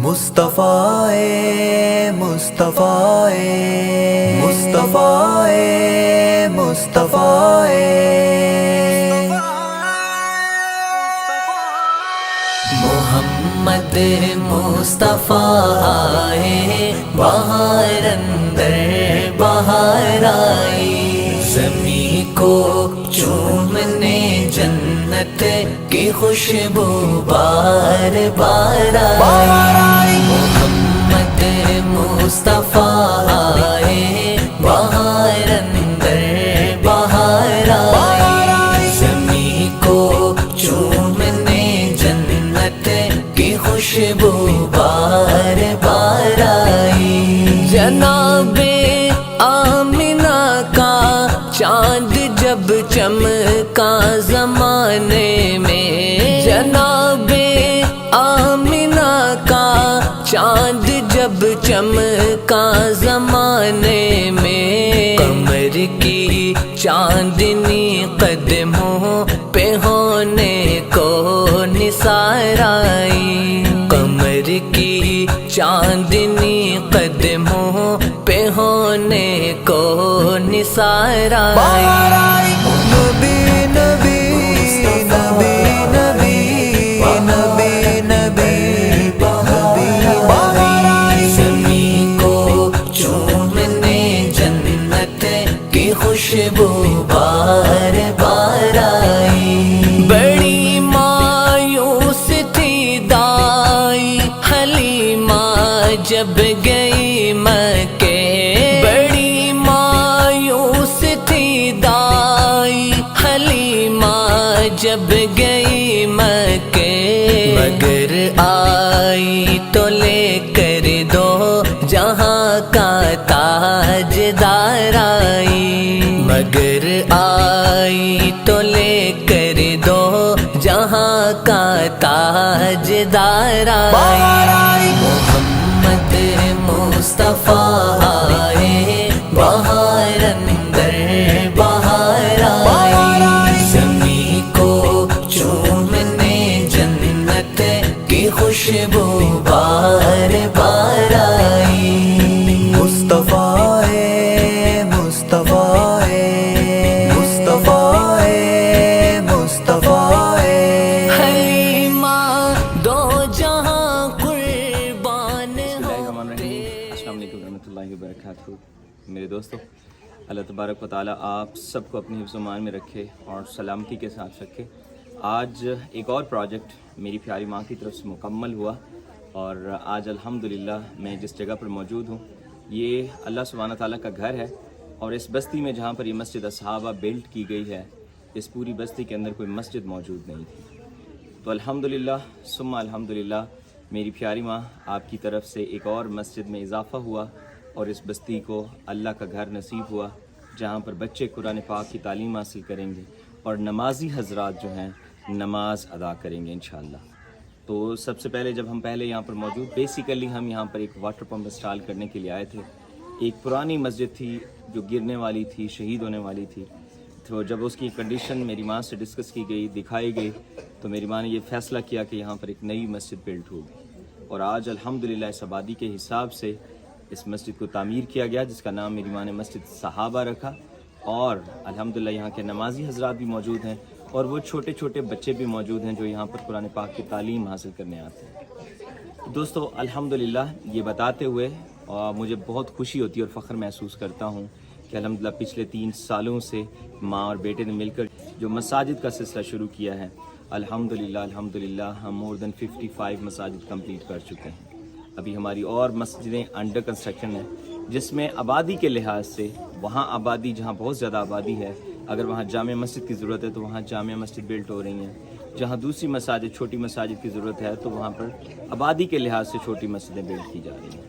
مصطفیٰ مصطفیٰ مصطفیٰ مصطفیٰ محمد مصطفیٰ آئے بہار اندر بہار آئی، زمین کو چومنے جنت کی خوشبو بار بار آئی۔ محمد مصطفیٰ آئے بہار اندر بہار آئی، زمین کو چومنے جنت کی خوشبو بار بار آئی۔ جناب آمنہ کا چاند جب چمکا زمانے میں، جناب آمنہ کا چاند جب چمکا زمانے میں، قمر کی چاندنی قدموں پہ ہونے کو نثار آئی، قمر کی چاندنی قدموں پہ ہونے کو نثار آئی۔ نبی نبی نبی نبی نبی نبی نبی، زمین کو چومنے جنت کی خوشبو بار بار آئی۔ بڑی مایوس تھی دائی حلیمہ جب گئی مکے، بڑی مایوس تھی دائی حلیمہ جب گئی مکے، مگر آئی تو لے کر دو جہاں کا تاجدار آئی، مگر آئی تو لے کر دو جہاں کا تاجدار آئی۔ محمد مصطفیٰ آئے بہار اندر بہار آئی، زمین کو چومنے جنت کی خوشبو بار بار آئی۔ مصطفیٰ مصطفیٰ مصطفیٰ مصطفیٰ، حلیمہ دو جہاں قربان ہوتے۔ السلام علیکم ورحمۃ اللہ وبرکاتہ۔ میرے دوستو، اللہ تبارک و تعالیٰ آپ سب کو اپنی حفظ و امان میں رکھے اور سلامتی کے ساتھ رکھے۔ آج ایک اور پروجیکٹ میری پیاری ماں کی طرف سے مکمل ہوا، اور آج الحمدللہ میں جس جگہ پر موجود ہوں یہ اللہ سبحانہ تعالیٰ کا گھر ہے، اور اس بستی میں جہاں پر یہ مسجد الصحابہ بلڈ کی گئی ہے، اس پوری بستی کے اندر کوئی مسجد موجود نہیں تھی۔ تو الحمدللہ ثم الحمدللہ میری پیاری ماں آپ کی طرف سے ایک اور مسجد میں اضافہ ہوا، اور اس بستی کو اللہ کا گھر نصیب ہوا جہاں پر بچے قرآن پاک کی تعلیم حاصل کریں گے اور نمازی حضرات جو ہیں نماز ادا کریں گے انشاءاللہ۔ تو سب سے پہلے جب ہم پہلے یہاں پر موجود، بیسیکلی ہم یہاں پر ایک واٹر پمپ انسٹال کرنے کے لیے آئے تھے۔ ایک پرانی مسجد تھی جو گرنے والی تھی، شہید ہونے والی تھی، تو جب اس کی کنڈیشن میری ماں سے ڈسکس کی گئی، دکھائی گئی، تو میری ماں نے یہ فیصلہ کیا کہ یہاں پر ایک نئی مسجد بلڈ ہوگی، اور آج الحمدللہ اس آبادی کے حساب سے اس مسجد کو تعمیر کیا گیا، جس کا نام میری ماں نے مسجد صحابہ رکھا، اور الحمدللہ یہاں کے نمازی حضرات بھی موجود ہیں، اور وہ چھوٹے چھوٹے بچے بھی موجود ہیں جو یہاں پر قرآن پاک کی تعلیم حاصل کرنے آتے ہیں۔ دوستو الحمدللہ یہ بتاتے ہوئے مجھے بہت خوشی ہوتی ہے اور فخر محسوس کرتا ہوں کہ الحمدللہ پچھلے 3 سالوں سے ماں اور بیٹے نے مل کر جو مساجد کا سلسلہ شروع کیا ہے، الحمدللہ ہم مور دین 55 مساجد کمپلیٹ کر چکے ہیں۔ ابھی ہماری اور مسجدیں انڈر کنسٹرکشن ہیں، جس میں آبادی کے لحاظ سے وہاں آبادی جہاں بہت زیادہ آبادی ہے، اگر وہاں جامع مسجد کی ضرورت ہے تو وہاں جامع مسجد بلڈ ہو رہی ہیں، جہاں دوسری مساجد چھوٹی مساجد کی ضرورت ہے تو وہاں پر آبادی کے لحاظ سے چھوٹی مسجدیں بلڈ کی جا رہی ہیں۔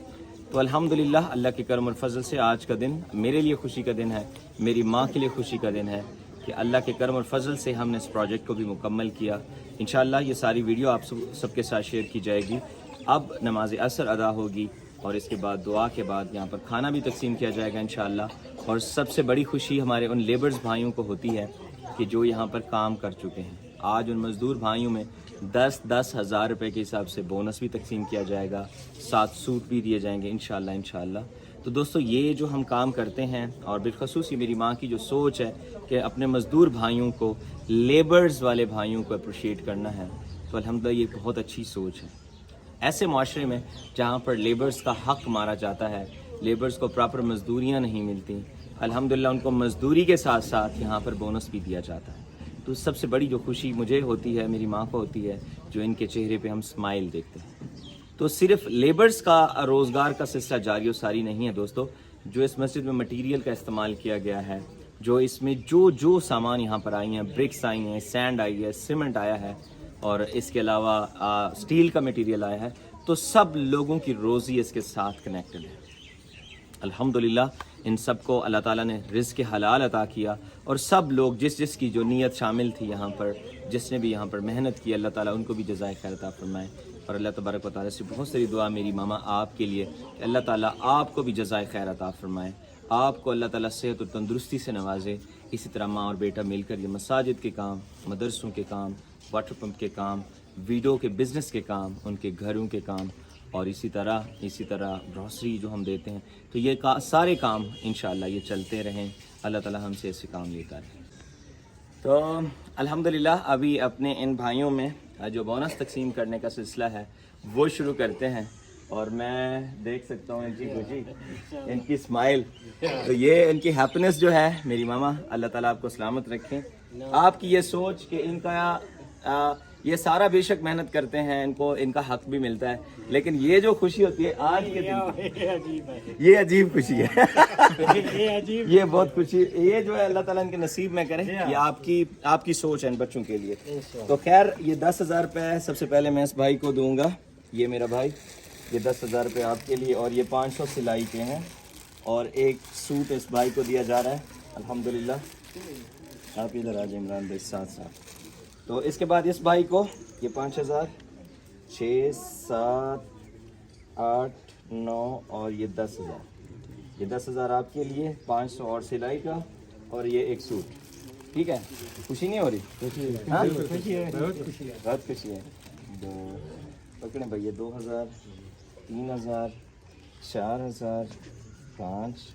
تو الحمدللہ اللہ کے کرم اور فضل سے آج کا دن میرے لیے خوشی کا دن ہے، میری ماں کے لیے خوشی کا دن ہے کہ اللہ کے کرم اور فضل سے ہم نے اس پروجیکٹ کو بھی مکمل کیا۔ انشاءاللہ یہ ساری ویڈیو آپ سب کے ساتھ شیئر کی جائے گی۔ اب نماز عصر ادا ہوگی اور اس کے بعد دعا کے بعد یہاں پر کھانا بھی تقسیم کیا جائے گا انشاءاللہ۔ اور سب سے بڑی خوشی ہمارے ان لیبرز بھائیوں کو ہوتی ہے کہ جو یہاں پر کام کر چکے ہیں۔ آج ان مزدور بھائیوں میں 10 ہزار روپے کے حساب سے بونس بھی تقسیم کیا جائے گا, 7 سوٹ بھی دیے جائیں گے انشاءاللہ. تو دوستو یہ جو ہم کام کرتے ہیں, اور بالخصوص یہ میری ماں کی جو سوچ ہے کہ اپنے مزدور بھائیوں کو, لیبرز والے بھائیوں کو اپریشیٹ کرنا ہے, تو الحمدللہ یہ بہت اچھی سوچ ہے. ایسے معاشرے میں جہاں پر لیبرز کا حق مارا جاتا ہے, لیبرز کو پراپر مزدوریاں نہیں ملتی, الحمدللہ ان کو مزدوری کے ساتھ ساتھ یہاں پر بونس بھی دیا جاتا ہے. تو سب سے بڑی جو خوشی مجھے ہوتی ہے, میری ماں کو ہوتی ہے, جو ان کے چہرے پہ ہم سمائل دیکھتے ہیں. تو صرف لیبرز کا روزگار کا سلسلہ جاری و ساری نہیں ہے دوستو. جو اس مسجد میں مٹیریل کا استعمال کیا گیا ہے, جو اس میں جو سامان یہاں پر آئی ہیں, برکس آئی ہیں, سینڈ آئی ہے, سیمنٹ آیا ہے, اور اس کے علاوہ سٹیل کا مٹیریل آیا ہے, تو سب لوگوں کی روزی اس کے ساتھ کنیکٹڈ ہے. الحمدللہ ان سب کو اللہ تعالیٰ نے رزق حلال عطا کیا, اور سب لوگ جس کی جو نیت شامل تھی یہاں پر, جس نے بھی یہاں پر محنت کی, اللہ تعالیٰ ان کو بھی جزائے خیر عطا فرمائے. اور اللہ تبارک و تعالیٰ سے بہت ساری دعا میری ماما آپ کے لیے کہ اللہ تعالیٰ آپ کو بھی جزائے خیر عطا فرمائے, آپ کو اللہ تعالیٰ صحت اور تندرستی سے نوازے. اسی طرح ماں اور بیٹا مل کر یہ مساجد کے کام, مدرسوں کے کام, واٹر پمپ کے کام, ویڈیو کے بزنس کے کام, ان کے گھروں کے کام, اور اسی طرح گروسری جو ہم دیتے ہیں, تو یہ سارے کام انشاءاللہ یہ چلتے رہیں. اللہ تعالیٰ ہم سے ایسے کام لیتا رہے. تو الحمدللہ ابھی اپنے ان بھائیوں میں جو بونس تقسیم کرنے کا سلسلہ ہے وہ شروع کرتے ہیں. اور میں دیکھ سکتا ہوں ان کی خوشی, ان کی اسمائل, تو یہ ان کی ہیپینس جو ہے. میری ماما اللہ تعالیٰ آپ کو سلامت رکھیں. آپ کی یہ سوچ کہ ان کا یہ سارا بے شک محنت کرتے ہیں, ان کو ان کا حق بھی ملتا ہے, لیکن یہ جو خوشی ہوتی ہے آج کے دن, یہ عجیب خوشی ہے. یہ بہت خوشی, یہ جو ہے اللہ تعالیٰ ان کے نصیب میں کرے. یہ آپ کی سوچ ہے ان بچوں کے لیے. تو خیر یہ 10,000 روپے سب سے پہلے میں اس بھائی کو دوں گا. یہ میرا بھائی, یہ 10,000 روپے آپ کے لیے, اور یہ 500 سلائی کے ہیں, اور ایک سوٹ اس بھائی کو دیا جا رہا ہے. الحمدللہ آپ ادھر آ جائیں عمران بھائی ساتھ. تو اس کے بعد اس بھائی کو یہ 5,000, 6, 7, 8, 9 اور یہ 10,000. یہ 10,000 آپ کے لیے, 500 اور سلائی کا, اور یہ ایک سوٹ. ٹھیک ہے, خوشی نہیں ہو رہی؟ بہت خوشی ہے. پکڑیں بھائی, یہ 2,000, 3,000, 4,000, 5,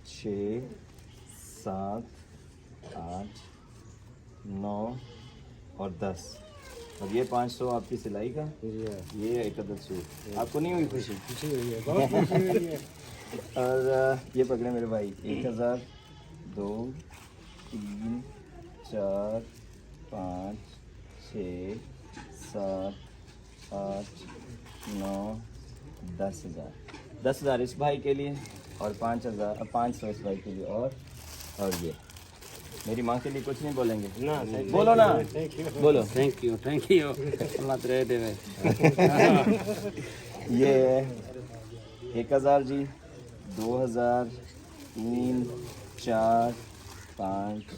6, 7, 8, 9 اور 10, اور یہ 500 آپ کی سلائی کا, یہ ایک عدد سوٹ. آپ کو نہیں ہوئی خوشی؟ اور یہ پکڑے میرے بھائی, 1,000, 2, 3, 4, 5, 6, 7, 8, 9, 10,000. 10,000 اس بھائی کے لیے, اور 500 اس بھائی کے لیے, اور یہ میری ماں کے لیے کچھ نہیں بولیں گے؟ بولو نا, بولو تھینک یو اللہ تیرے دے. یہ 1,000 جی, 2,000, 3, 4, 5,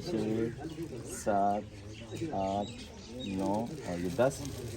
6, 7, 8, 9 اور یہ 10,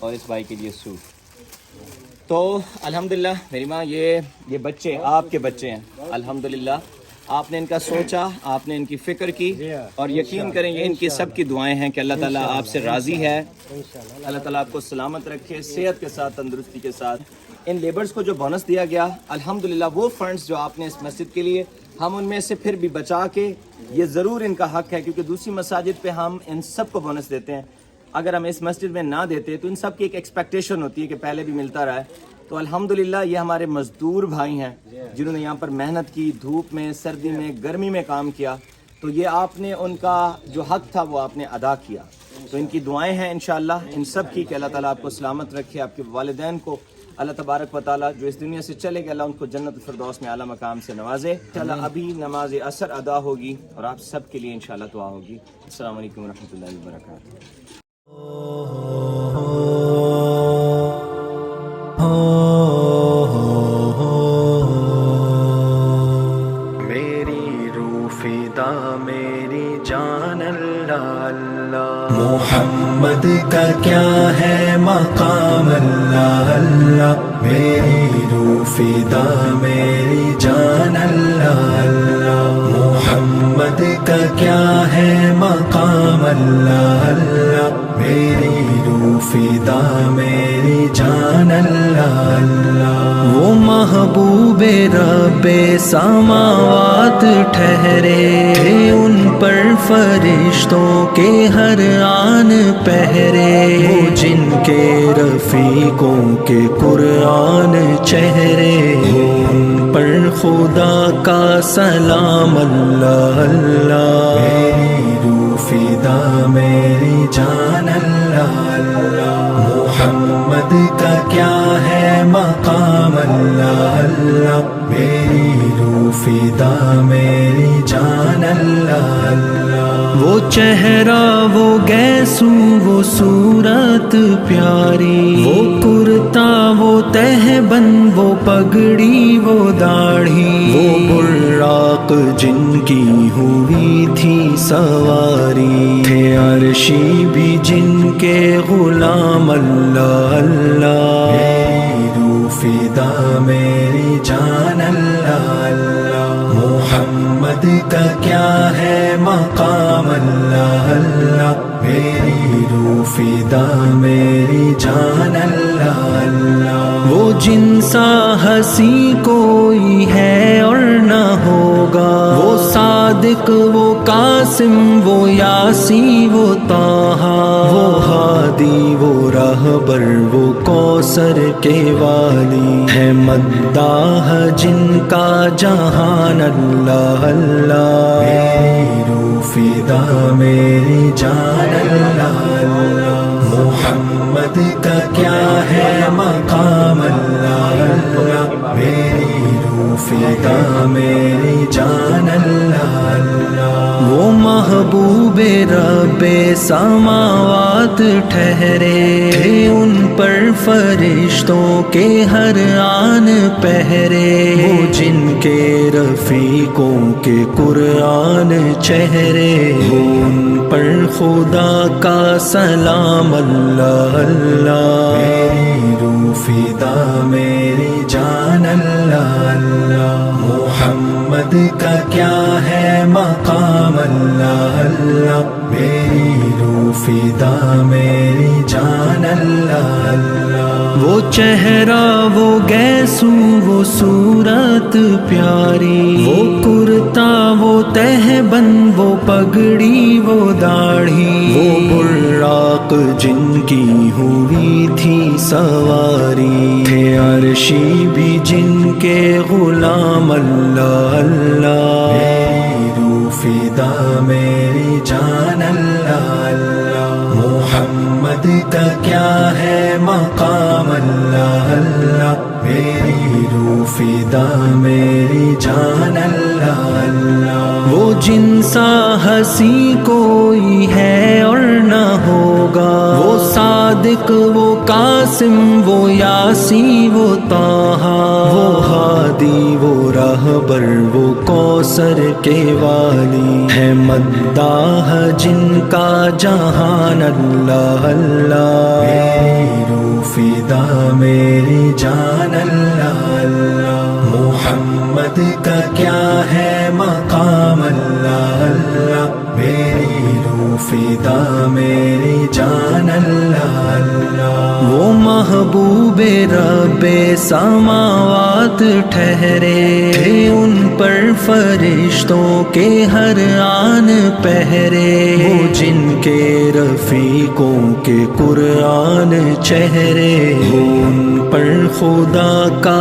اور اس بھائی کے لیے سوٹ. تو الحمدللہ میری ماں, یہ بچے آپ کے بچے ہیں. الحمدللہ آپ نے ان کا سوچا, آپ نے ان کی فکر کی, اور یقین کریں یہ ان کی سب کی دعائیں ہیں کہ اللہ تعالیٰ آپ سے راضی ہے. اللہ تعالیٰ آپ کو سلامت رکھے, صحت کے ساتھ, تندرستی کے ساتھ. ان لیبرز کو جو بونس دیا گیا, الحمدللہ وہ فنڈز جو آپ نے اس مسجد کے لیے, ہم ان میں سے پھر بھی بچا کے, یہ ضرور ان کا حق ہے, کیونکہ دوسری مساجد پہ ہم ان سب کو بونس دیتے ہیں. اگر ہم اس مسجد میں نہ دیتے تو ان سب کی ایک ایکسپیکٹیشن ہوتی ہے کہ پہلے بھی ملتا رہا ہے. تو الحمدللہ یہ ہمارے مزدور بھائی ہیں جنہوں نے یہاں پر محنت کی, دھوپ میں, سردی میں, گرمی میں کام کیا, تو یہ آپ نے ان کا جو حق تھا وہ آپ نے ادا کیا. تو ان کی دعائیں ہیں انشاءاللہ ان سب کی کہ اللہ تعالیٰ آپ کو سلامت رکھے, آپ کے والدین کو اللہ تبارک و تعالیٰ جو اس دنیا سے چلے گئے, اللہ ان کو جنت الفردوس میں اعلیٰ مقام سے نوازے. انشاءاللہ ابھی نماز عصر ادا ہوگی, اور آپ سب کے لیے انشاءاللہ دعا ہوگی. السلام علیکم ورحمۃ اللہ وبرکاتہ. میری روح فدا میری جان اللہ اللہ, محمد کا کیا ہے مقام اللہ اللہ. میری روح فدا میری جان اللہ اللہ, محمد محمد کا کیا ہے مقام اللہ اللہ، میری روح فدا میری جان اللہ اللہ۔ وہ محبوب رب سماوات ٹھہرے تھے، ان پر فرشتوں کے ہر آن پہرے، وہ جن کے رفیقوں کے قرآن چہرے، ان پر خدا کا سلام اللہ اللہ، میری روح فدا میری جان اللہ اللہ۔ محمد کا کیا ہے مقام اللہ اللہ، میری روح فدا میری جان اللہ اللہ۔ وہ چہرہ وہ گیسو وہ صورت پیاری، وہ کرتا وہ تہبند وہ پگڑی وہ داڑھی، وہ براق جن کی ہوئی تھی سواری، تھے عرشی بھی جن کے غلام اللہ اللہ، میری روح فدا میری جان اللہ اللہ۔ محمد کا کیا ہے مقام اللہ اللہ، میری روح فدا میری جان اللہ اللہ۔ وہ جن سا ہنسی کوئی ہے اور نہ ہوگا، وہ صادق وہ قاسم وہ یاسی وہ طٰہٰ، وہ ہادی وہ راہبر وہ کوثر کے والی، ہے مداح جن کا جہان اللہ اللہ، میری روح فدا میری جان اللہ اللہ۔ محمد کا کیا ہے مقام اللہ اللہ، میری روح فدا میری جان اللہ اللہ۔ وہ محبوب رب سماوات ٹھہرے تھے، ان پر فرشتوں کے ہر آن پہرے، وہ جن کے رفیقوں کے قرآن چہرے، ان پر خدا کا سلام اللہ اللہ، میری روح فدا میری جان اللہ اللہ۔ محمد کا کیا ہے مقام اللہ اللہ، میری روح فدا میری جان اللہ اللہ۔ وہ چہرہ وہ گیسو وہ صورت پیاری، وہ کرتا وہ تہبند وہ پگڑی وہ داڑھی، وہ براق جن کی ہوئی تھی سواری، تھے عرشی بھی جن کے غلام اللہ اللہ، میری روح فدا میری جان اللہ اللہ۔ محمد کا کیا ہے مقام اللہ اللہ، میری روح فدا میری جان اللہ اللہ۔ وہ جن سا ہنسی کوئی ہے اور نہ ہوگا، وہ صادق وہ قاسم وہ یاسی وہ طٰہٰ، وہ ہادی وہ راہبر وہ کوثر کے والی، ہے مداح جن کا جہان اللہ اللہ، میری روح فدا میری جان اللہ اللہ۔ محمد کا کیا ہے مقام اللہ اللہ، میری روح فدا میری جان اللہ اللہ۔ وہ محبوب رب سماوات ٹھہرے تھے، ان پر فرشتوں کے ہر آن پہرے، وہ جن کے رفیقوں کے قرآن چہرے، ان پر خدا کا